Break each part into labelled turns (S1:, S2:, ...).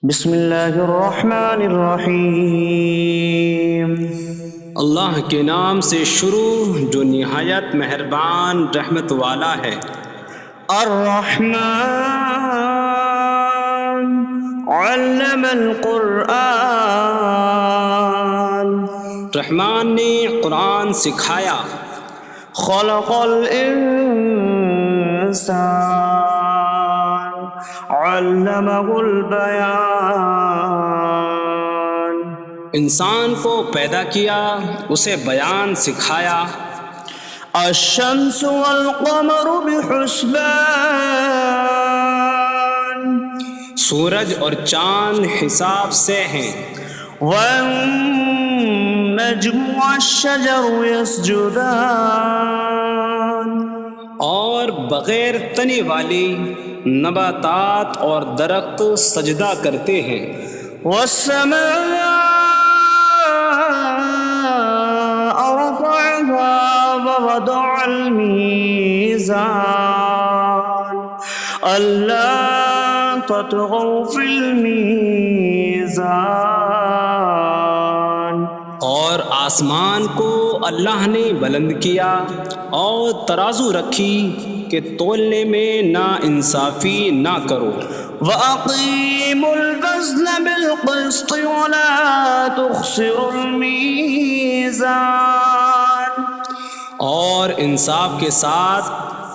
S1: بسم اللہ الرحمن الرحیم۔
S2: اللہ کے نام سے شروع جو نہایت مہربان رحمت والا ہے۔
S1: الرحمن علم القرآن،
S2: رحمان نے قرآن سکھایا۔
S1: خلق الانسان علمہ البیان،
S2: انسان کو پیدا کیا، اسے بیان سکھایا۔
S1: الشمس والقمر بحسبان،
S2: سورج اور چاند حساب سے ہیں۔
S1: والنجم والشجر يسجدان،
S2: اور بغیر تنے والی نباتات اور درخت سجدہ کرتے ہیں۔
S1: والسماء رفعها ووضع الميزان ألا تطغوا في الميزان،
S2: اور آسمان کو اللہ نے بلند کیا اور ترازو رکھی کہ تولنے میں نا انصافی نہ کرو۔
S1: وَأَقِيمُوا الْوَزْنَ بِالْقِسْطِ وَلَا تُخْسِرُوا الْمِيزَانَ،
S2: اور انصاف کے ساتھ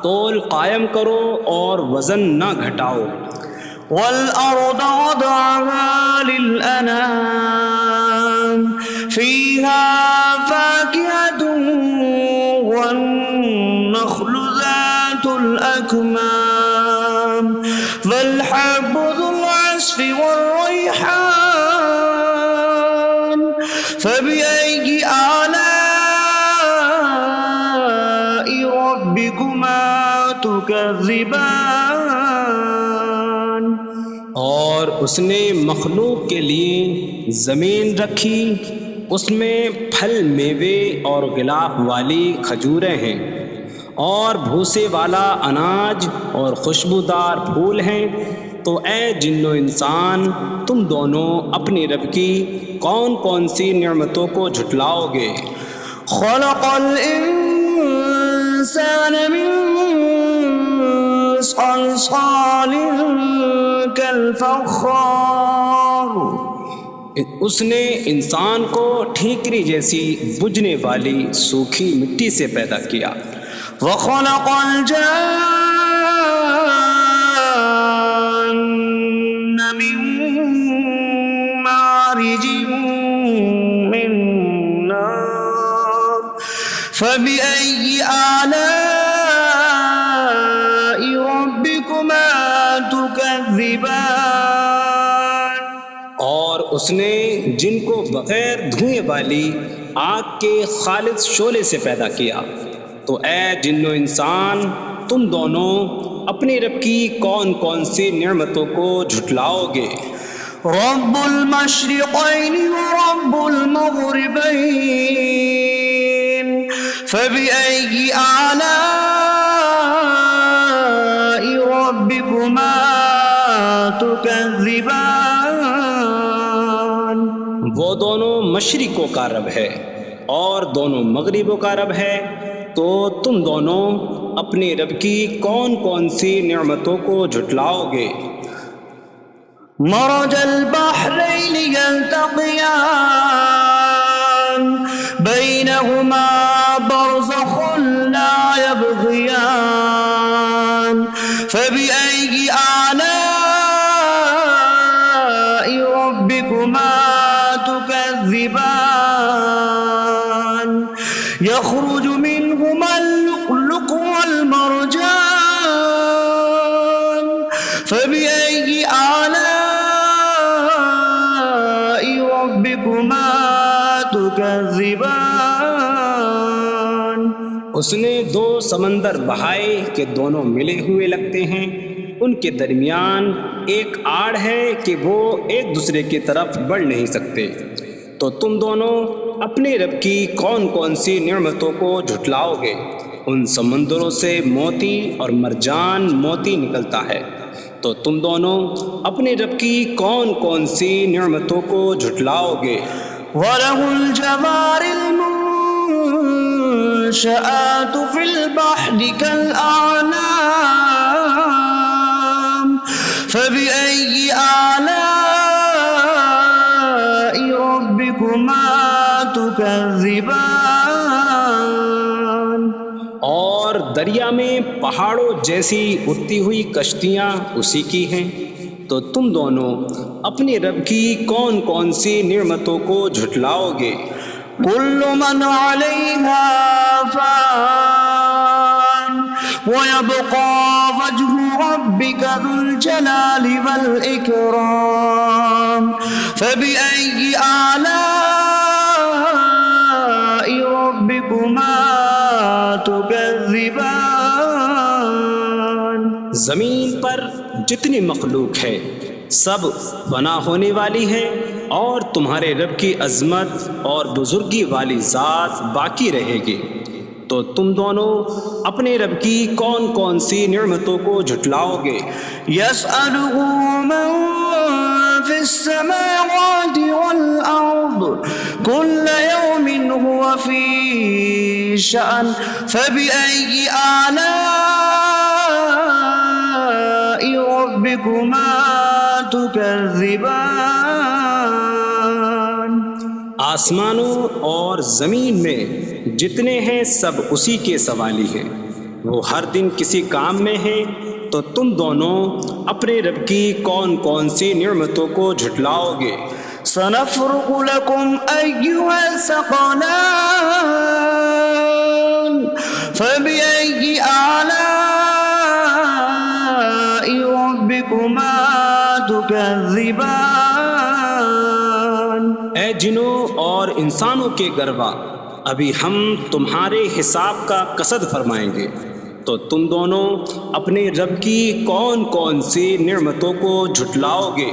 S2: تول قائم کرو اور وزن نہ گھٹاؤ۔
S1: وَالْأَرْضَ وَضَعَهَا لِلْأَنَامِ فِيهَا فَاكِهَةٌ وَالنَّخْلُ ذَاتُ الْأَكْمَامِ وَالْحَبُّ ذُو الْعَصْفِ وَالرَّيْحَانُ فَبِأَيِّ آلَاءِ رَبِّكُمَا تُكَذِّبَانِ،
S2: اور اس نے مخلوق کے لیے زمین رکھی، اس میں پھل میوے اور غلاف والی کھجوریں ہیں، اور بھوسے والا اناج اور خوشبودار پھول ہیں۔ تو اے جن و انسان، تم دونوں اپنی رب کی کون کون سی نعمتوں کو جھٹلاؤ گے؟
S1: خلق الانسان من صلصال کالفخار،
S2: اس نے انسان کو ٹھیکری جیسی بجھنے والی سوکھی مٹی سے پیدا کیا۔
S1: وخلق الجان من مارج من نار فبأي آلاء ربكما تكذبان،
S2: اور اس نے جن کو بغیر دھوئیں والی آگ کے خالص شعلے سے پیدا کیا۔ تو اے جن و انسان، تم دونوں اپنی رب کی کون کون سی نعمتوں کو جھٹلاؤ گے؟
S1: رب المشرقین ورب المغربین فبأي آلاء ربكما تكذبان،
S2: وہ دونوں مشرقوں کا رب ہے اور دونوں مغربوں کا رب ہے، تو تم دونوں اپنی رب کی کون کون سی نعمتوں کو جھٹلاؤ گے؟
S1: مرج البحرین یلتقیان بینہما برزخ لا یبغیان فبأي آلاء ربكما تكذبان، يخرج منهما اللؤلؤ والمرجان فبأي آلاء ربكما تكذبان،
S2: اس نے دو سمندر بہائے کہ دونوں ملے ہوئے لگتے ہیں، ان کے درمیان ایک آڑ ہے کہ وہ ایک دوسرے کی طرف بڑھ نہیں سکتے۔ تو تم دونوں اپنے رب کی کون کون سی نعمتوں کو جھٹلاؤ گے؟ ان سمندروں سے موتی اور مرجان موتی نکلتا ہے، تو تم دونوں اپنے رب کی کون کون سی نعمتوں کو جھٹلاؤ گے؟
S1: وَلَهُ الْجَوَارِ الْمُنشَآتُ فِي الْبَحْرِ كَالْأَعْلَامِ فَبِأَيِّ آلَاءِ رَبِّكُمَا تُكَذِّبَانِ۔
S2: اور دریا میں پہاڑوں جیسی اڑتی ہوئی کشتیاں اسی کی ہیں، تو تم دونوں اپنے رب کی کون کون سی نعمتوں کو جھٹلاؤ گے؟
S1: كل من عليها فان ويبقى وجه ربك ذو الجلال والإكرام فبأي آلاء ربكما تكذبان۔
S2: زمین پر جتنی مخلوق ہے سب فنا ہونے والی ہے، اور تمہارے رب کی عظمت اور بزرگی والی ذات باقی رہے گی، تو تم دونوں اپنے رب کی کون کون سی نعمتوں کو جھٹلاؤ گے؟
S1: يسأله من في السماوات والأرض كل يوم هو في شأن فبأي آلاء ربكما تكذبان۔
S2: آسمانوں اور زمین میں جتنے ہیں سب اسی کے سوالی ہیں، وہ ہر دن کسی کام میں ہیں، تو تم دونوں اپنے رب کی کون کون سی نعمتوں کو جھٹلاؤ گے؟
S1: سنفرغ لكم أيها الثقلان فبأي آلاء ربكما تكذبان۔
S2: اے جنوں اور انسانوں کے گروہ، ابھی ہم تمہارے حساب کا قصد فرمائیں گے، تو تم دونوں اپنے رب کی کون کون سی نعمتوں کو جھٹلاؤ گے؟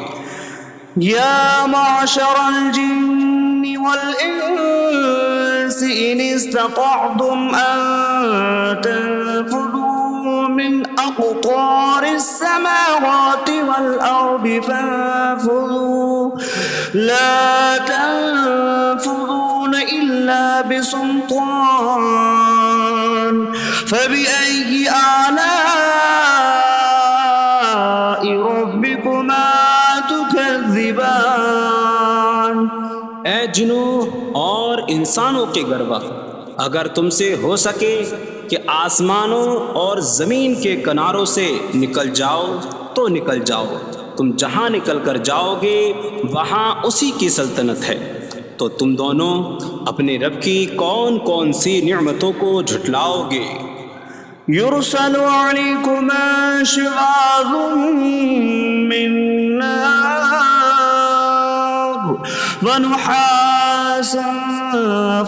S1: يا معشر الجن والإنس إن استطعتم أن تنفذوا من أقطار السماوات والأرض فانفذوا لا تنفذون إلا بسلطان فبأي آلاء ربكما تكذبان۔
S2: اے جنوں اور انسانوں کے گروہ، اگر تم سے ہو سکے کہ آسمانوں اور زمین کے کناروں سے نکل جاؤ تو نکل جاؤ، تم جہاں نکل کر جاؤ گے وہاں اسی کی سلطنت ہے، تو تم دونوں اپنے رب کی کون کون سی نعمتوں کو جھٹلاؤ گے؟
S1: يرسل عليكما شواظ من نار ونحاسا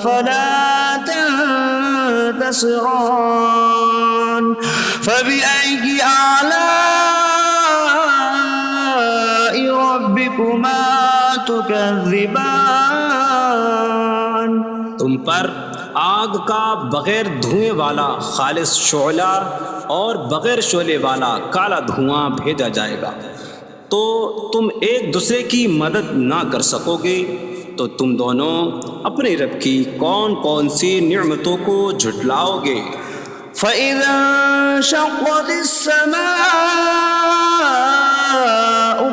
S1: فلا تنتصران فبأي آلاء ربكما تكذبان۔
S2: تم پر آگ کا بغیر دھوئیں والا خالص شعلہ اور بغیر شعلے والا کالا دھواں بھیجا جائے گا، تو تم ایک دوسرے کی مدد نہ کر سکو گے، تو تم دونوں اپنے رب کی کون کون سی نعمتوں کو جھٹلاؤ گے؟
S1: فَإِذَا انشَقَّتِ السَّمَاءُ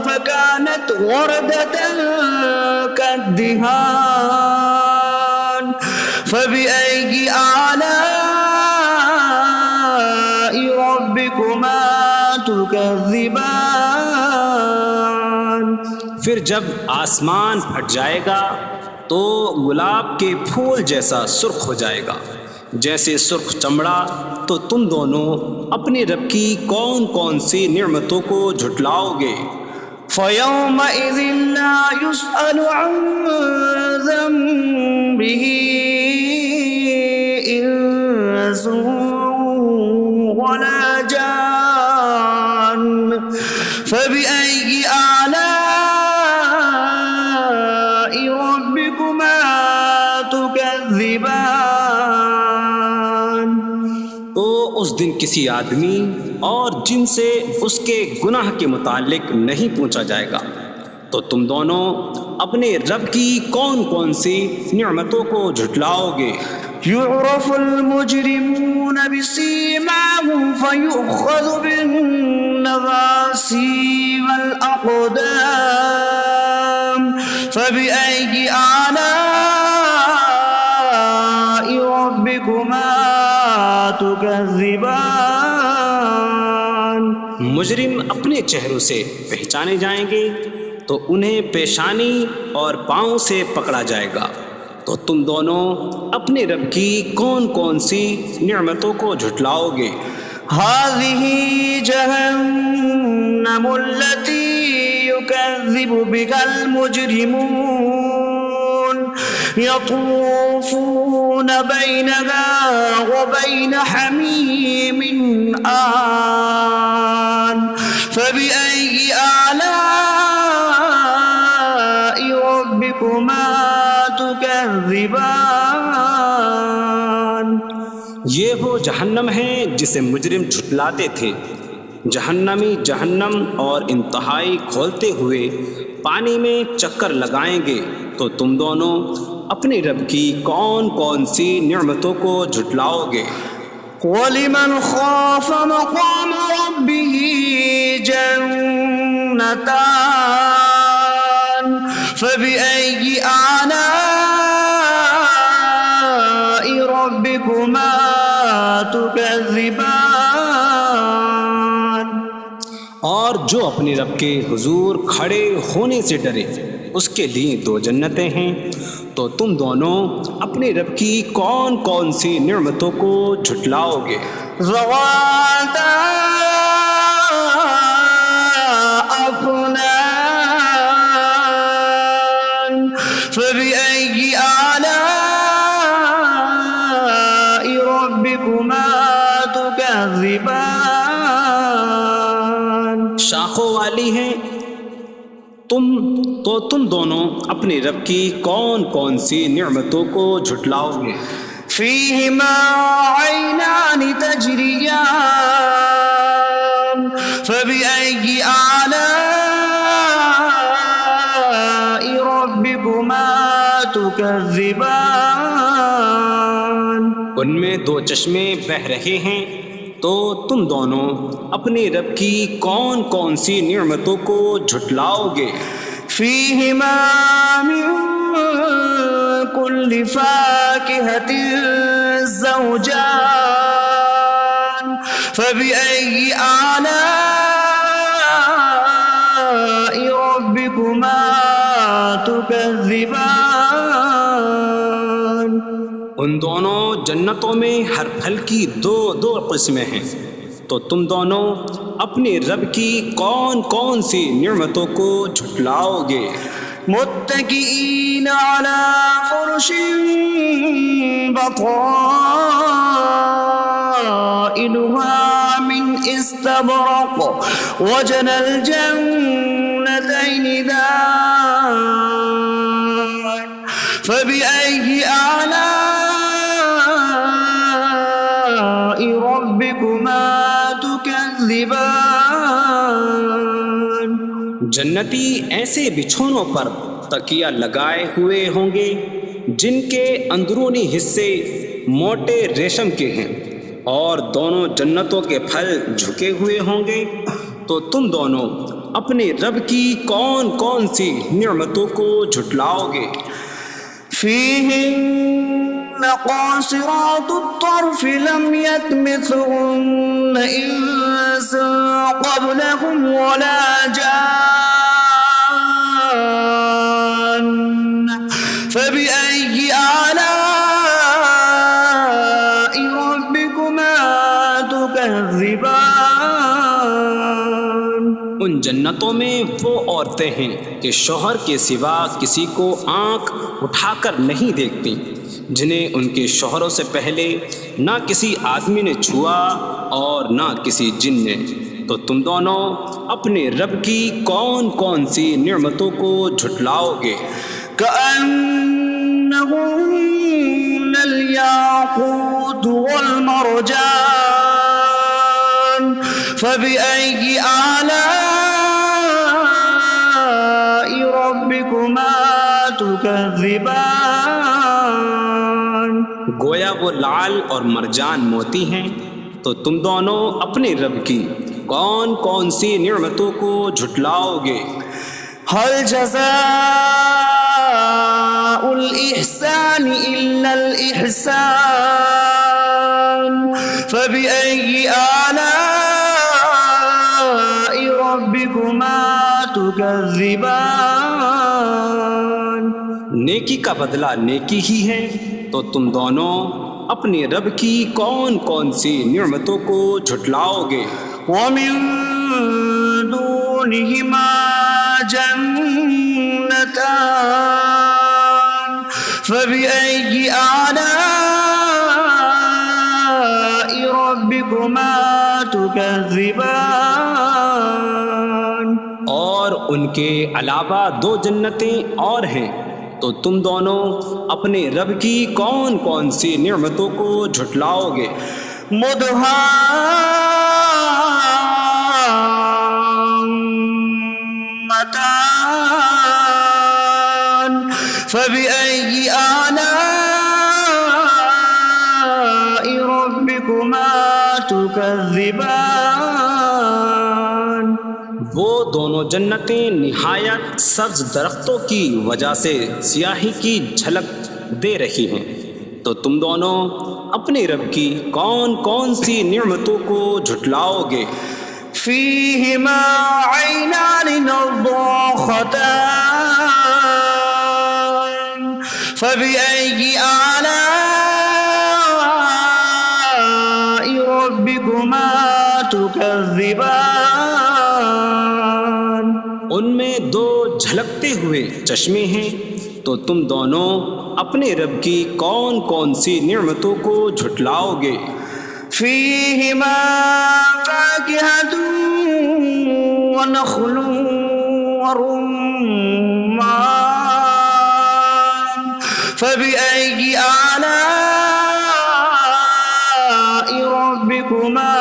S1: فَكَانَتْ وَرْدَةً كَالدِّهَانِ فَبِأَيِّ آلَاءِ رَبِّكُمَا تُكَذِّبَانِ۔
S2: پھر جب آسمان پھٹ جائے گا تو گلاب کے پھول جیسا سرخ ہو جائے گا، جیسے سرخ چمڑا، تو تم دونوں اپنے رب کی کون کون سی نعمتوں کو جھٹلاؤ گے؟
S1: فَيَوْمَئِذٍ لَا يُسْأَلُ عَنْ ذَنبِهِ إِنسٌ وَلَا جَانٌّ فَبِأَيِّ آلَاءِ رَبِّكُمَا تُكَذِّبَانِ۔
S2: تو اس دن کسی آدمی اور جن سے اس کے گناہ کے متعلق نہیں پوچھا جائے گا، تو تم دونوں اپنے رب کی کون کون سی نعمتوں کو جھٹلاؤ گے؟
S1: يعرف المجرمون بسيماهم فيؤخذ بالنواصي والأقدام فبأي آلاء ربكما تكذبان؟
S2: مجرم اپنے چہروں سے پہچانے جائیں گے تو انہیں پیشانی اور پاؤں سے پکڑا جائے گا، تو تم دونوں اپنے رب کی کون کون سی نعمتوں کو جھٹلاؤ گے؟
S1: هذه جهنم التي يكذب بها المجرمون يطوفون بينها وبين حميم آن فبأي آلاء ربكما تكذبان؟
S2: یہ وہ جہنم ہے جسے مجرم جھٹلاتے تھے۔ جہنمی جہنم اور انتہائی کھولتے ہوئے پانی میں چکر لگائیں گے، تو تم دونوں اپنے رب کی کون کون سی نعمتوں کو جھٹلاؤ گے؟
S1: وَلِمَنْ خَافَ مَقَامَ رَبِّهِ جَنَّتَانِ فَبِأَيِّ آلَاءِ رَبِّكُمَا تُكَذِّبَانِ؟
S2: اور جو اپنے رب کے حضور کھڑے ہونے سے ڈرے، اس کے لیے دو جنتیں ہیں، تو تم دونوں اپنے رب کی کون کون سی نعمتوں کو جھٹلاؤ گے؟
S1: ذواتا افنان فبأي آلاء ربكما تكذبان؟
S2: شاخوں والی ہیں تم دونوں اپنے رب کی کون کون سی نعمتوں کو جھٹلاؤ گے؟
S1: فيهما عينان تجريان فبأي آلاء ربكما تكذبان؟
S2: ان میں دو چشمے بہہ رہے ہیں، تو تم دونوں اپنے رب کی کون کون سی نعمتوں کو جھٹلاؤ گے؟
S1: فيهما من كل فاكهة زوجان فبأي آلاء ربكما تكذبان؟
S2: ان دونوں جنتوں میں ہر پھل کی دو قسمیں ہیں، تو تم دونوں اپنے رب کی کون کون سی نعمتوں کو جھٹلاؤ گے؟
S1: متكئين على فرش بطائنها من استبرق وجنى الجنتين دان فبأي آلاء ربكما تكذبان؟
S2: جنتی ایسے بچھونوں پر تکیہ لگائے ہوئے ہوں گے جن کے اندرونی حصے موٹے ریشم کے ہیں، اور دونوں جنتوں کے پھل جھکے ہوئے ہوں گے، تو تم دونوں اپنے رب کی کون کون سی نعمتوں کو جھٹلاؤ گے؟
S1: فيهن قاصرات الطرف لم يطمثهن إنس قبلهم ولا جان فبأي آلاء ربكما تكذبان؟
S2: ان جنتوں میں وہ عورتیں ہیں کہ شوہر کے سوا کسی کو آنکھ اٹھا کر نہیں دیکھتی، جنہیں ان کے شوہروں سے پہلے نہ کسی آدمی نے چھوا اور نہ کسی جن نے، تو تم دونوں اپنے رب کی کون کون سی نعمتوں کو جھٹلاؤ گے؟
S1: كأنهن الياقوت والمرجان فبأي آلاء ربكما تكذبان
S2: گویا وہ لعل اور مرجان موتی ہیں، تو تم دونوں اپنے رب کی کون کون سی نعمتوں کو جھٹلاؤ گے؟
S1: هل جزاء الإحسان إلا الإحسان فبأي آلاء ربكما تكذبان
S2: نیکی کا بدلہ نیکی ہی ہے، تو تم دونوں اپنے رب کی کون کون سی نعمتوں کو جھٹلاؤ گے؟
S1: ومن دونهما جنتان فبأي آلاء ربكما تكذبان
S2: اور ان کے علاوہ دو جنتیں اور ہیں، تو تم دونوں اپنے رب کی کون کون سی نعمتوں کو جھٹلاؤ گے؟
S1: مدهامتان فبأي آلاء ربكما تكذبان
S2: وہ دونوں جنتیں نہایت سبز درختوں کی وجہ سے سیاہی کی جھلک دے رہی ہیں، تو تم دونوں اپنے رب کی کون کون سی نعمتوں کو جھٹلاؤ گے؟
S1: فيهما عينان نضاختان فبأي آلاء ربكما تكذبان
S2: ان میں دو جھلکتے ہوئے چشمے ہیں، تو تم دونوں اپنے رب کی کون کون سی نعمتوں کو جھٹلاؤ گے؟
S1: فيهما فاكهة ونخل ورمان فبأي آلاء ربكما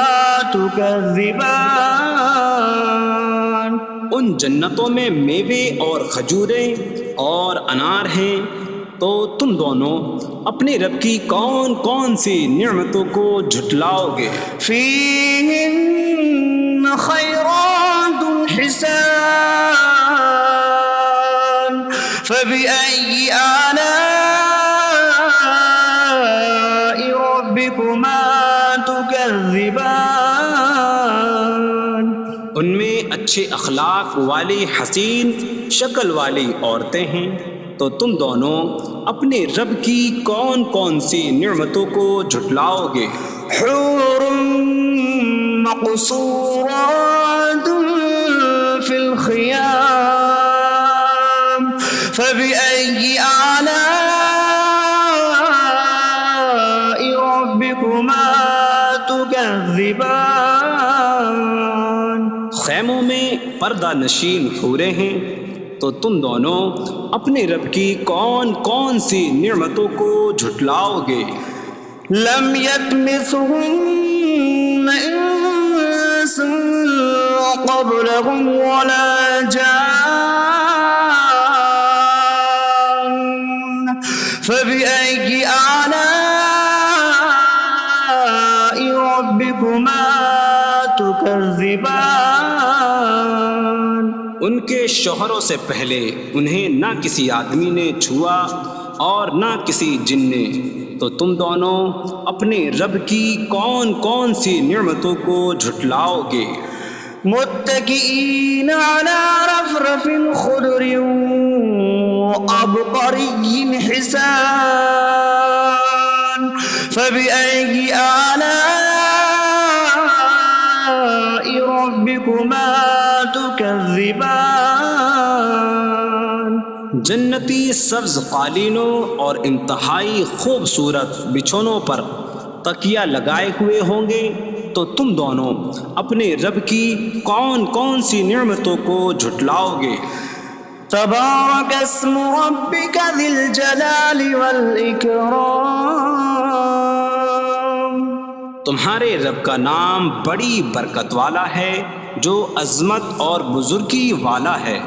S1: تكذبان
S2: ان جنتوں میں میوے اور کھجوریں اور انار ہیں، تو تم دونوں اپنے رب کی کون کون سی نعمتوں کو جھٹلاؤ گے؟
S1: فيهن خيرات حسان فبأي آلاء ربكما تكذبان
S2: ان میں اچھے اخلاق والی حسین شکل والی عورتیں ہیں، تو تم دونوں اپنے رب کی کون کون سی نعمتوں کو جھٹلاؤ گے؟
S1: حور مقصورات في الخيام فبأي آلاء ربكما تكذبان
S2: خیموں میں پردہ نشین حوریں ہیں، تو تم دونوں اپنے رب کی کون کون سی نعمتوں کو جھٹلاؤ گے؟
S1: لم يطمثهن انس قبلهم ولا جان فبأي آلاء ربكما تكذبان
S2: ان کے شوہروں سے پہلے انہیں نہ کسی آدمی نے چھوا اور نہ کسی جن نے، تو تم دونوں اپنے رب کی کون کون سی نعمتوں کو جھٹلاؤ گے؟
S1: متكئين على رفرف خضر وعبقري حسان فبأي آلاء ربكما تكذبان
S2: جنتی سبز قالینوں اور انتہائی خوبصورت بچھونوں پر تکیہ لگائے ہوئے ہوں گے، تو تم دونوں اپنے رب کی کون کون سی نعمتوں کو جھٹلاؤ گے؟
S1: تبارك اسم ربك ذي الجلال والإكرام
S2: تمہارے رب کا نام بڑی برکت والا ہے جو عظمت اور بزرگی والا ہے۔